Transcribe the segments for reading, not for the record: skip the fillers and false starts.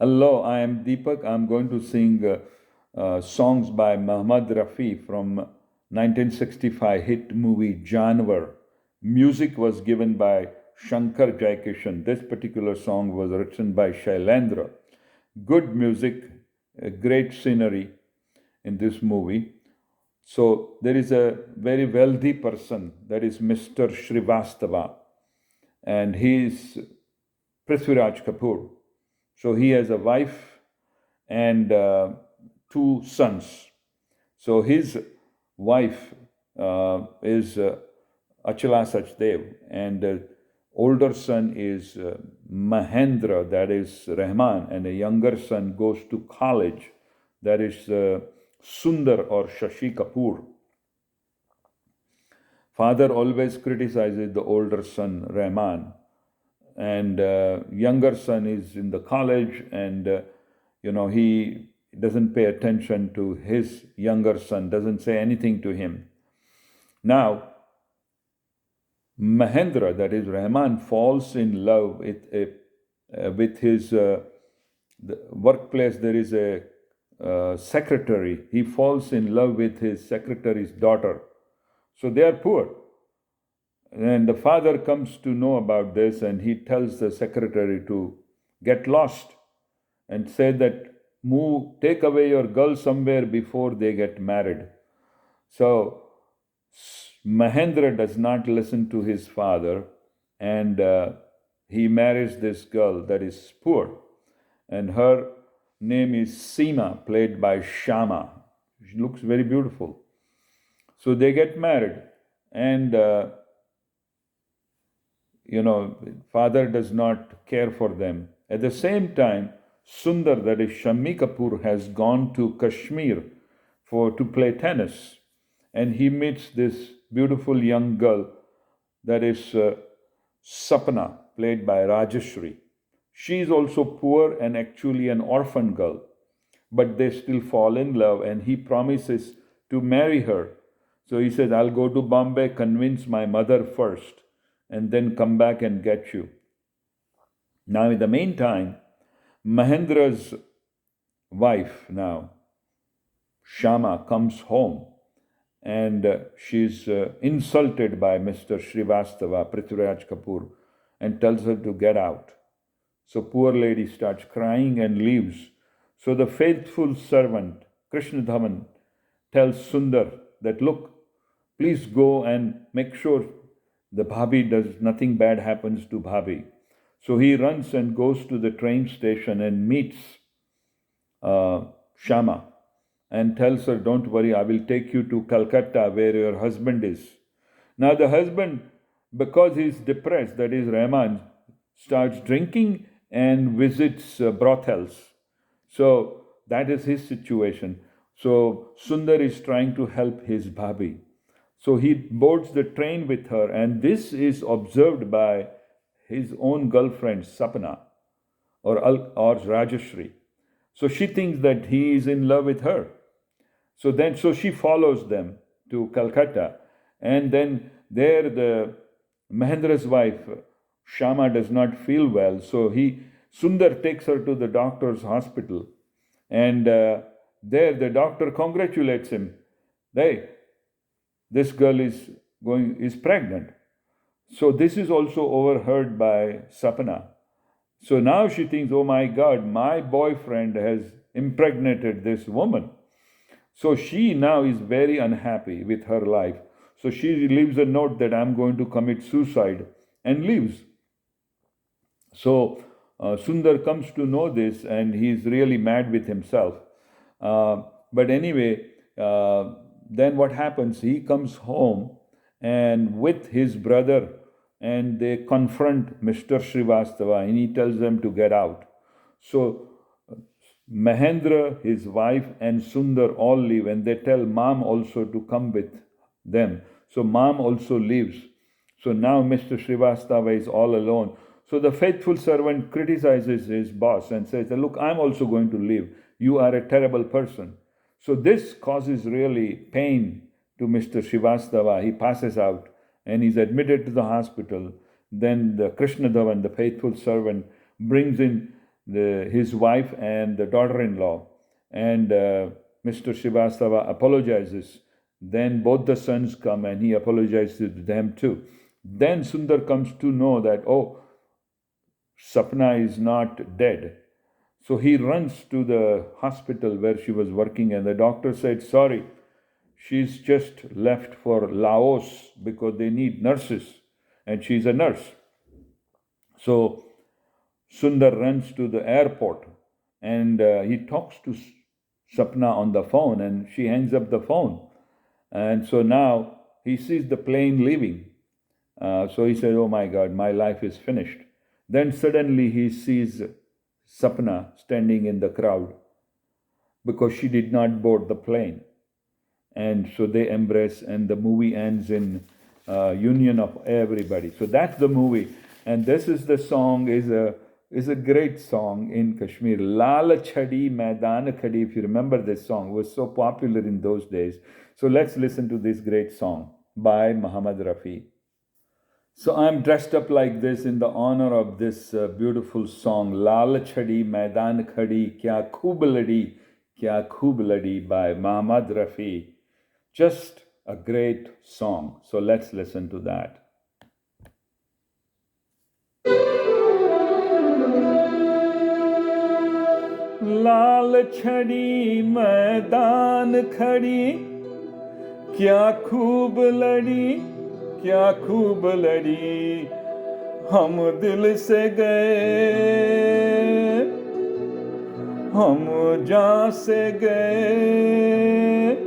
Hello, I am Deepak. I'm going to sing songs by Mohammed Rafi from 1965 hit movie Janwar. Music was given by Shankar-Jaikishan. This particular song was written by Shailendra. Good music, great scenery in this movie. So there is a very wealthy person, that is Mr. Srivastava, and he is Prithviraj Kapoor. So he has a wife and two sons. So his wife is Achala Sachdev, and older son is Mahendra, that is Rehman, and a younger son goes to college, that is Sundar or Shashi Kapoor. Father always criticizes the older son Rehman, and younger son is in the college, and he doesn't pay attention to his younger son, doesn't say anything to him. Now Mahendra, that is Rehman, falls in love with his workplace. There is a secretary. He falls in love with his secretary's daughter. So they are poor. And the father comes to know about this, and he tells the secretary to get lost and say that take away your girl somewhere before they get married. So Mahendra does not listen to his father, and he marries this girl that is poor, and her name is Seema, played by Shyama. She looks very beautiful. So they get married, and father does not care for them. At the same time, Sundar, that is Shammi Kapoor, has gone to Kashmir to play tennis, and he meets this beautiful young girl that is Sapna, played by Rajshree. She is also poor and actually an orphan girl, but they still fall in love, and he promises to marry her. So he says, I'll go to Bombay, convince my mother first, and then come back and get you. Now, in the meantime, Mahendra's wife now, Shyama, comes home, and she's insulted by Mr. Srivastava, Prithviraj Kapoor, and tells her to get out. So poor lady starts crying and leaves. So the faithful servant, Krishna Dhawan, tells Sundar that, look, please go and make sure the Bhabi nothing bad happens to Bhabi. So he runs and goes to the train station and meets Shyama and tells her, don't worry, I will take you to Calcutta where your husband is. Now the husband, because he's depressed, that is Rehman, starts drinking and visits brothels. So that is his situation. So Sundar is trying to help his Bhabi. So he boards the train with her, and this is observed by his own girlfriend, Sapna, or Rajshree. So she thinks that he is in love with her. So she follows them to Calcutta, and then there the Mahendra's wife, Shyama, does not feel well. So Sundar takes her to the doctor's hospital, and there the doctor congratulates him. This girl is pregnant. So this is also overheard by Sapna. So now she thinks, oh my God, my boyfriend has impregnated this woman. So she now is very unhappy with her life. So she leaves a note that I'm going to commit suicide and leaves. So Sundar comes to know this, and he's really mad with himself. But anyway, then what happens? He comes home and with his brother, and they confront Mr. Srivastava, and he tells them to get out. So Mahendra, his wife, and Sundar all leave, and they tell Mom also to come with them. So Mom also leaves. So now Mr. Srivastava is all alone. So the faithful servant criticizes his boss and says, look, I'm also going to leave. You are a terrible person. So this causes really pain to Mr. Srivastava. He passes out and he's admitted to the hospital. Then the Krishna Dhawan, the faithful servant, brings in his wife and the daughter-in-law, and Mr. Srivastava apologizes. Then both the sons come and he apologizes to them too. Then Sundar comes to know that, oh, Sapna is not dead. So he runs to the hospital where she was working, and the doctor said, sorry, she's just left for Laos because they need nurses, and she's a nurse. So Sundar runs to the airport and he talks to Sapna on the phone, and she hangs up the phone. And so now he sees the plane leaving. So he said, oh my God, my life is finished. Then suddenly he sees Sapna standing in the crowd because she did not board the plane. And so they embrace, and the movie ends in union of everybody. So that's the movie. And this is the song, is a great song in Kashmir. Lal Chadi Maidan Khadi, if you remember this song, was so popular in those days. So let's listen to this great song by Mohammed Rafi. So I'm dressed up like this in the honor of this beautiful song, Lal Chadi Maidan Khadi, Kya Khoob Ladi by Mohammed Rafi. Just a great song. So let's listen to that. लाल छड़ी मैदान खड़ी, क्या खूब लड़ी, क्या खूब लड़ी, हम दिल से गए, हम जान से गए,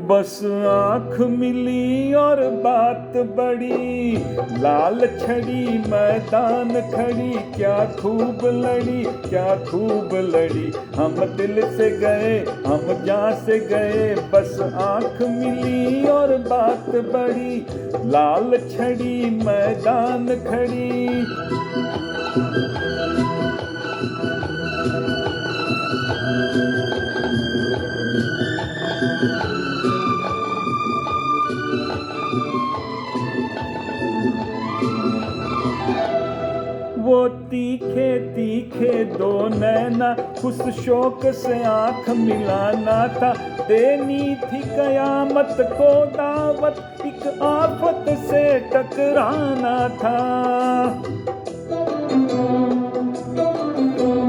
बस आँख मिली और बात बड़ी, लाल छड़ी मैदान खड़ी, क्या खूब लड़ी, क्या खूब लड़ी, हम दिल से गए, हम जान से गए, बस आँख मिली और बात बड़ी, लाल छड़ी मैदान खड़ी। वो तीखे तीखे दो नैना, उस शौक से आँख मिलाना था, देनी थी कयामत को दावत, एक आफत से टकराना था।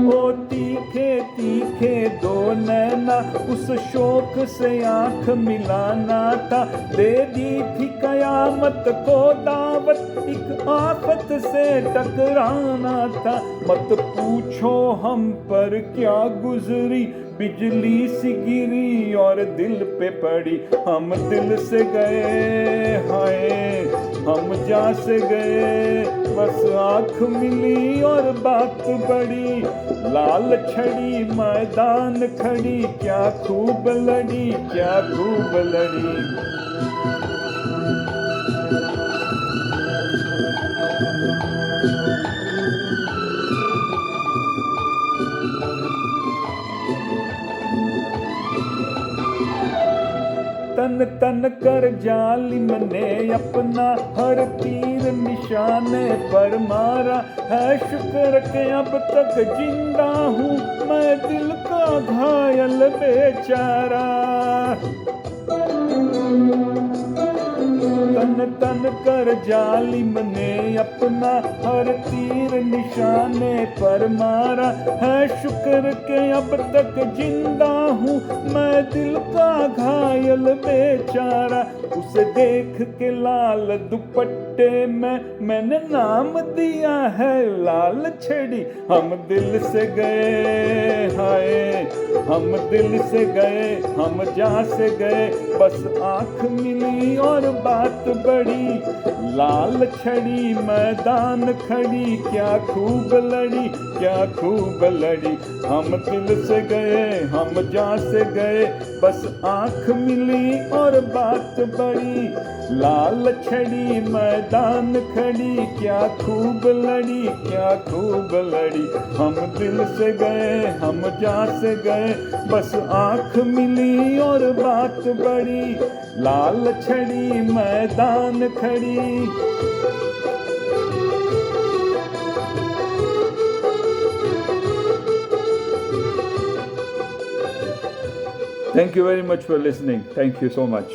वो तीखे तीखे दो नैना, उस शौक से आँख मिलाना था, दे दी थी कयामत को दावत, एक आफत से टकराना था। मत पूछो हम पर क्या गुजरी, बिजली सी गिरी और दिल पे पड़ी, हम दिल से गए, हाय हम जान से गए, बस आँख मिली और बात बड़ी, लाल छड़ी मैदान खड़ी, क्या खूब लड़ी, क्या खूब लड़ी। तन तन कर जालिम ने अपना हर तीर निशाने पर मारा, है शुक्र के अब तक जिंदा हूँ मैं दिल का घायल बेचारा। तन तन कर जालिम ने अपना हर तीर निशाने पर मारा, है शुक्र के अब तक जिंदा हूँ मैं दिल का घायल बेचारा। उसे देख के लाल दुपट्टे में मैंने नाम दिया है लाल छड़ी, हम दिल से गए, हाय हम दिल से गए, हम जान से गए, बस आँख मिली और बात बड़ी, लाल छड़ी मैदान खड़ी, क्या खूब लड़ी, क्या खूब लड़ी, हम दिल से गए, हम जान से गए, बस आँख मिली और बात बड़ी, लाल छड़ी मैदान खड़ी, क्या खूब लड़ी, क्या खूब लड़ी, हम दिल से गए, हम जान से गए, बस आँख मिली और बात बड़ी, लाल छड़ी मैदान खड़ी। Thank you very much for listening. Thank you so much.